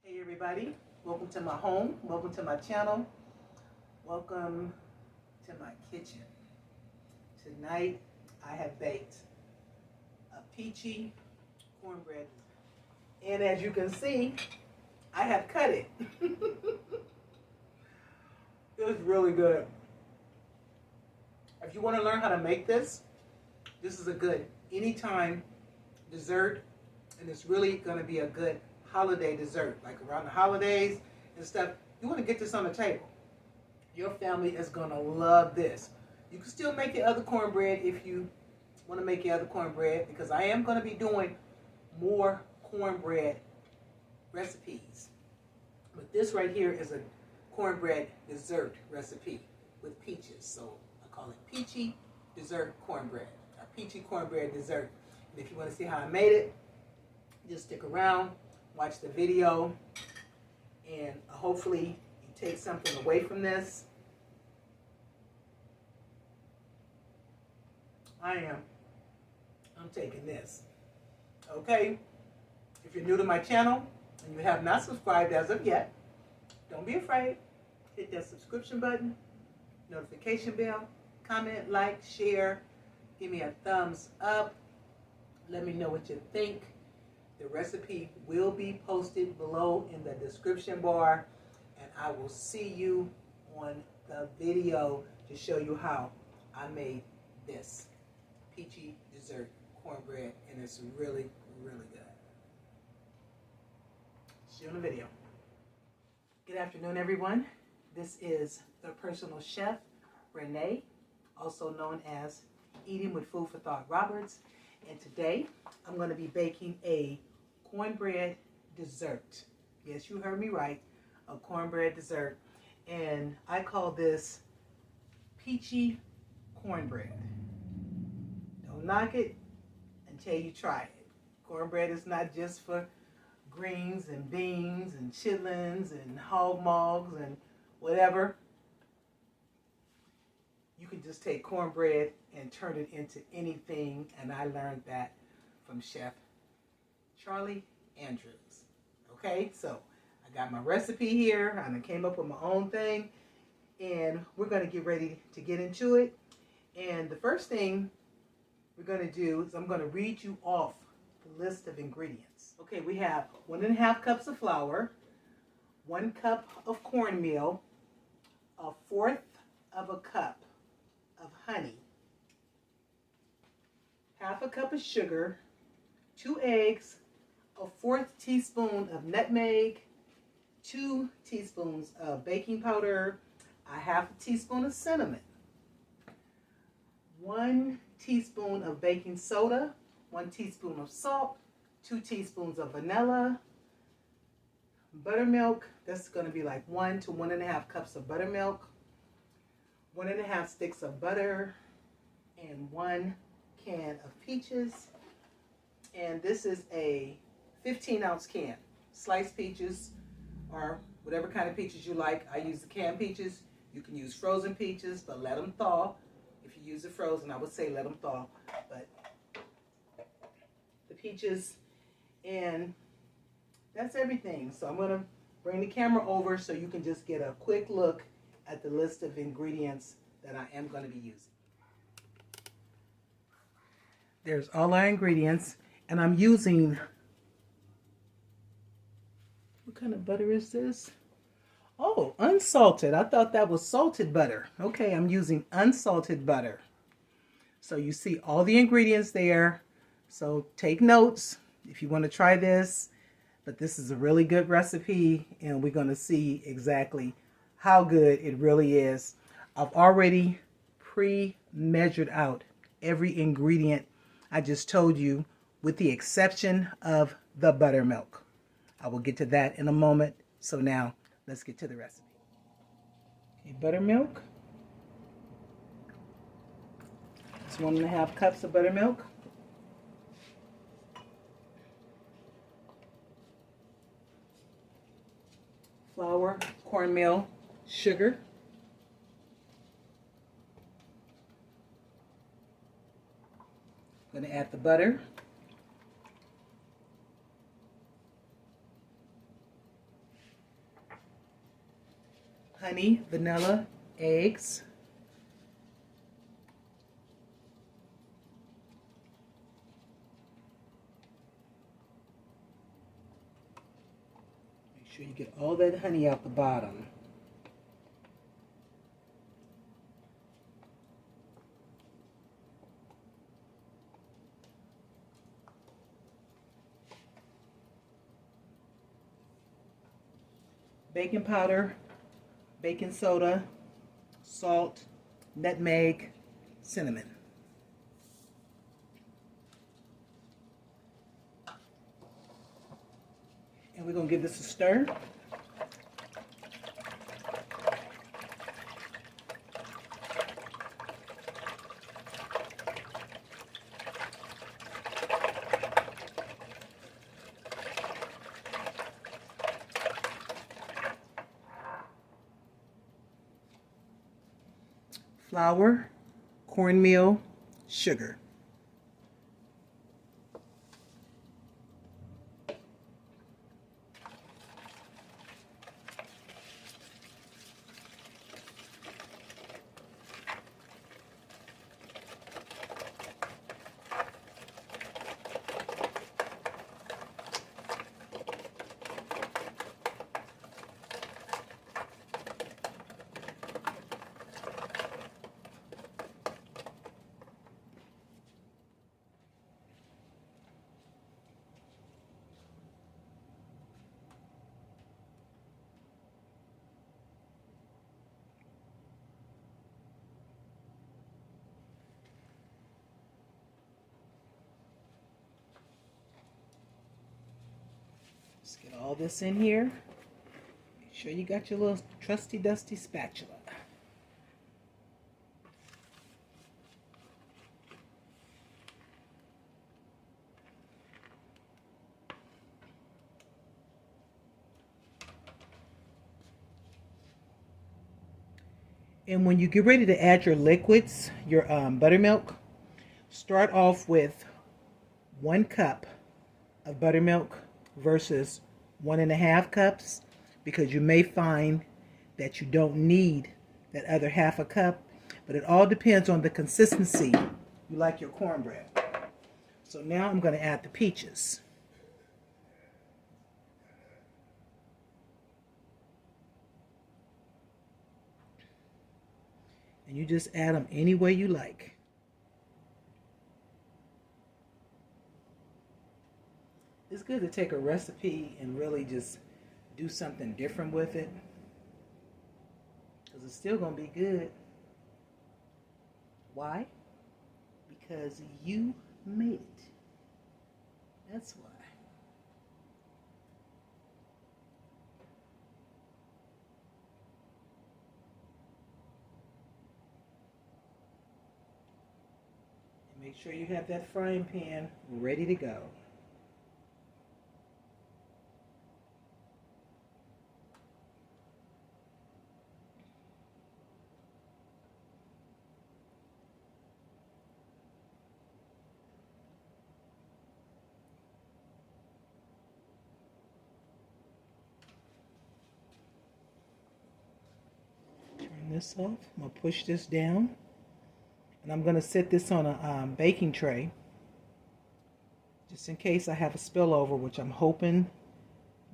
Hey everybody, welcome to my home, welcome to my channel, welcome to my kitchen. Tonight I have baked a peachy cornbread dessert. And as you can see, I have cut it. It was really good. If you want to learn how to make this is a good anytime dessert, and it's really going to be a good holiday dessert, like around the holidays and stuff. You want to get this on the table. Your family is going to love this. You can still make your other cornbread if you want to make your other cornbread, because I am going to be doing more cornbread recipes. But this right here is a cornbread dessert recipe with peaches. So I call it Peachy Dessert Cornbread, or Peachy Cornbread Dessert. And if you want to see how I made it, just stick around. Watch the video, and hopefully you take something away from this. I'm taking this. Okay? If you're new to my channel and you have not subscribed as of yet, don't be afraid. Hit that subscription button, notification bell, comment, like, share, give me a thumbs up. Let me know what you think. The recipe will be posted below in the description bar, and I will see you on the video to show you how I made this peachy dessert cornbread, and it's really, really good. See you in the video. Good afternoon, everyone. This is the personal chef, Renee, also known as Eating with Food for Thought Roberts, and today I'm going to be baking a cornbread dessert. Yes, you heard me right, a cornbread dessert. And I call this peachy cornbread. Don't knock it until you try it. Cornbread is not just for greens and beans and chitlins and hog maws and whatever. You can just take cornbread and turn it into anything, and I learned that from Chef Charlie Andrews. Okay, so I got my recipe here, and I came up with my own thing, and we're going to get ready to get into it. And the first thing we're going to do is I'm going to read you off the list of ingredients. Okay, we have 1.5 cups of flour, 1 cup of cornmeal, 1/4 of a cup of honey, 1/2 cup of sugar, 2 eggs, 1/4 teaspoon of nutmeg, 2 teaspoons of baking powder, 1/2 teaspoon of cinnamon, 1 teaspoon of baking soda, 1 teaspoon of salt, 2 teaspoons of vanilla, buttermilk. That's going to be like 1 to 1.5 cups of buttermilk, 1.5 sticks of butter, and 1 can of peaches. And this is a 15-ounce can. Sliced peaches, or whatever kind of peaches you like. I use the canned peaches. You can use frozen peaches, but let them thaw. If you use the frozen, I would say let them thaw. But the peaches, and that's everything. So I'm going to bring the camera over so you can just get a quick look at the list of ingredients that I am going to be using. There's all our ingredients, and I'm using, what kind of butter is this? Oh, unsalted. I thought that was salted butter. Okay, I'm using unsalted butter. So you see all the ingredients there. So take notes if you want to try this. But this is a really good recipe, and we're going to see exactly how good it really is. I've already pre-measured out every ingredient I just told you, with the exception of the buttermilk. I will get to that in a moment. So now let's get to the recipe. Okay, buttermilk. It's 1.5 cups of buttermilk. Flour, cornmeal, sugar. I'm going to add the butter. honey, vanilla, eggs. Make sure you get all that honey out the bottom. Baking powder, baking soda, salt, nutmeg, cinnamon. And we're going to give this a stir. Flour, cornmeal, sugar. Just get all this in here. Make sure you got your little trusty dusty spatula. And when you get ready to add your liquids, your buttermilk, start off with 1 cup of buttermilk versus 1.5 cups, because you may find that you don't need that other half a cup, but it all depends on the consistency you like your cornbread. So now I'm going to add the peaches. And you just add them any way you like. It's good to take a recipe and really just do something different with it, because it's still going to be good. Why? Because you made it. That's why. And make sure you have that frying pan ready to go. This off. I'm going to push this down, and I'm going to set this on a baking tray just in case I have a spillover, which I'm hoping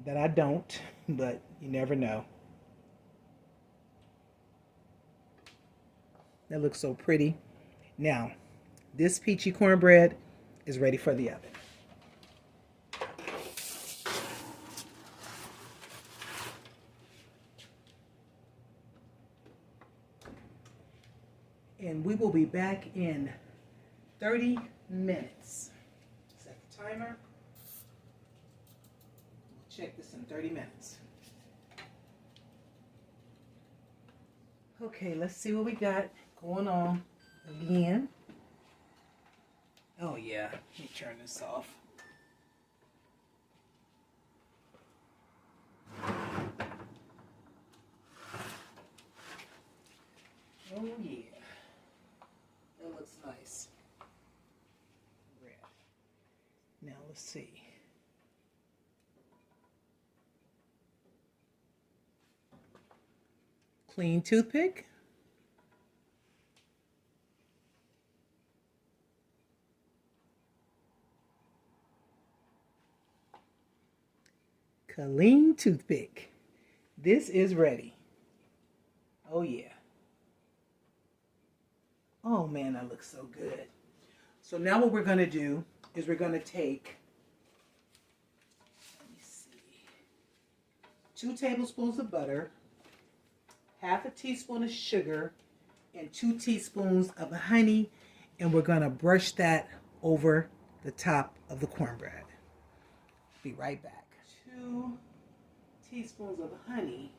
that I don't, but you never know. That looks so pretty. Now, this peachy cornbread is ready for the oven. And we will be back in 30 minutes. Set the timer. We'll check this in 30 minutes. Okay, let's see what we got going on again. Oh yeah, let me turn this off. Oh yeah. That looks nice. Red. Now let's see. Clean toothpick. Clean toothpick. This is ready. Oh yeah. Oh man, that looks so good. So now what we're going to do is we're going to take, let me see, 2 tablespoons of butter, half a teaspoon of sugar, and 2 teaspoons of honey, and we're going to brush that over the top of the cornbread. Be right back. 2 teaspoons of honey,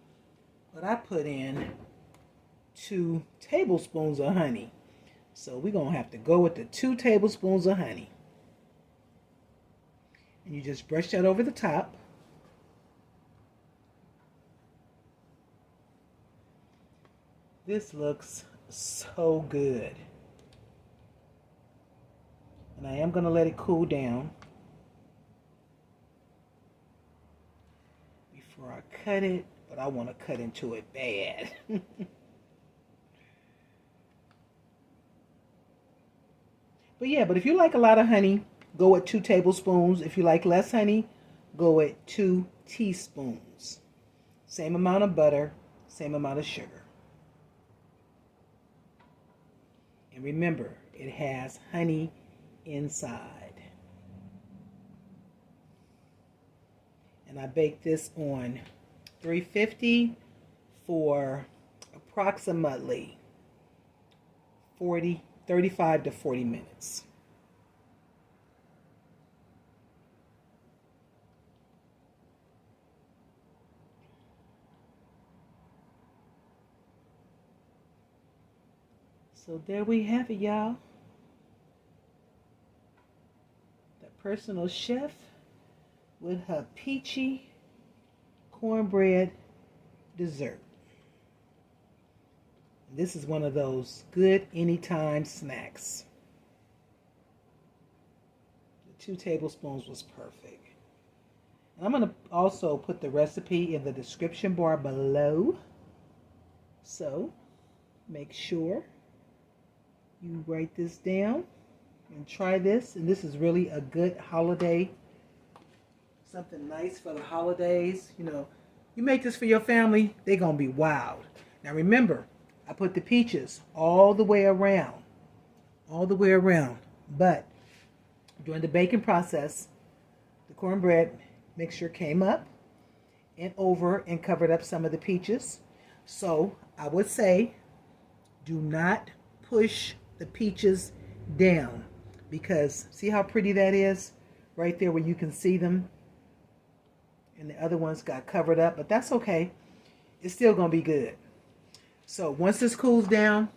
but I put in 2 tablespoons of honey. So we're going to have to go with the 2 tablespoons of honey. And you just brush that over the top. This looks so good. And I am going to let it cool down before I cut it, but I want to cut into it bad. But if you like a lot of honey, go with 2 tablespoons. If you like less honey, go with 2 teaspoons. Same amount of butter, same amount of sugar. And remember, it has honey inside. And I bake this on 350 for approximately 35 to 40 minutes. So there we have it, y'all. The personal chef with her peachy cornbread dessert. This is one of those good anytime snacks. The 2 tablespoons was perfect. And I'm going to also put the recipe in the description bar below. So make sure you write this down and try this. And this is really a good holiday, something nice for the holidays. You know, you make this for your family, they're going to be wowed. Now remember, I put the peaches all the way around. But during the baking process, the cornbread mixture came up and over and covered up some of the peaches. So I would say, do not push the peaches down, because see how pretty that is right there where you can see them, and the other ones got covered up, but that's okay. It's still going to be good. So once this cools down,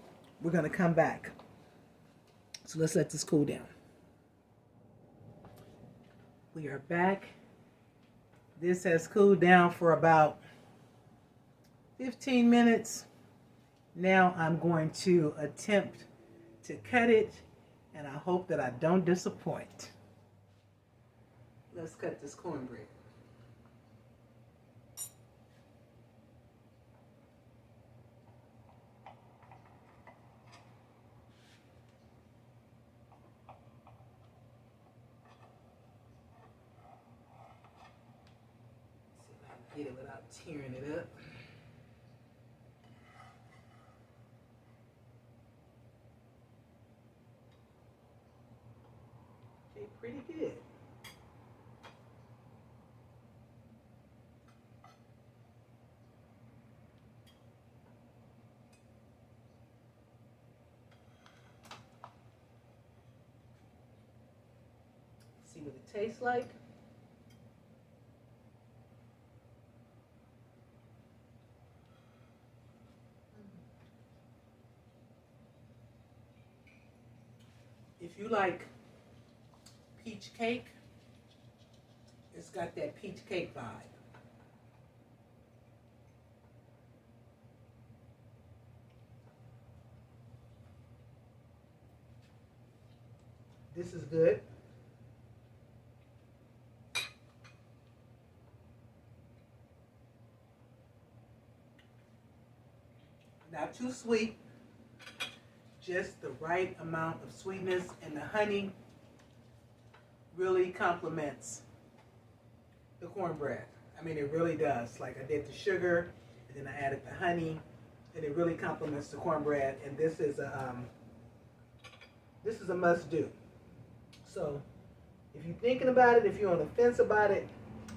we're going to come back. So let's let this cool down. We are back. This has cooled down for about 15 minutes. Now I'm going to attempt to cut it, and I hope that I don't disappoint. Let's cut this cornbread. Get it without tearing it up. Okay, pretty good. See what it tastes like. If you like peach cake, it's got that peach cake vibe. This is good. Not too sweet, just the right amount of sweetness, and the honey really complements the cornbread. I mean, it really does. Like I did the sugar, and then I added the honey, and it really complements the cornbread. And this is a must-do. So, if you're thinking about it, if you're on the fence about it,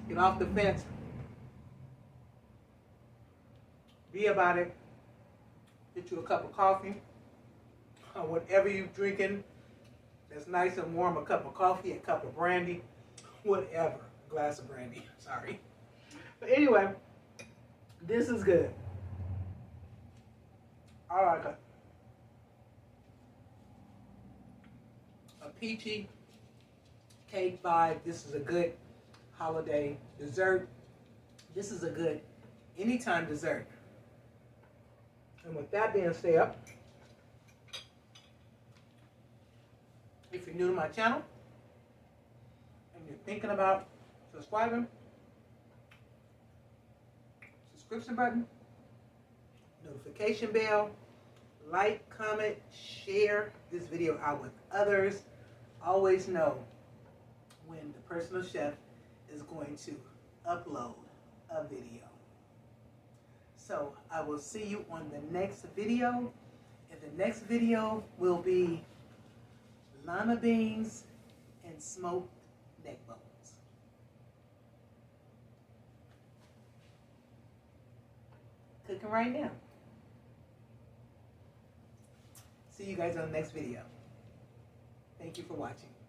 get off the fence. Be about it. Get you a cup of coffee, or whatever you're drinking that's nice and warm. A cup of coffee, a cup of brandy, whatever. A glass of brandy. Sorry. But anyway, this is good. I like it. A peachy cake vibe. This is a good holiday dessert. This is a good anytime dessert. And with that being said, if you're new to my channel and you're thinking about subscribing, subscription button, notification bell, like, comment, share this video out with others. Always know when the personal chef is going to upload a video. So I will see you on the next video. And the next video will be lima beans and smoked neck bones. Cooking right now. See you guys on the next video. Thank you for watching.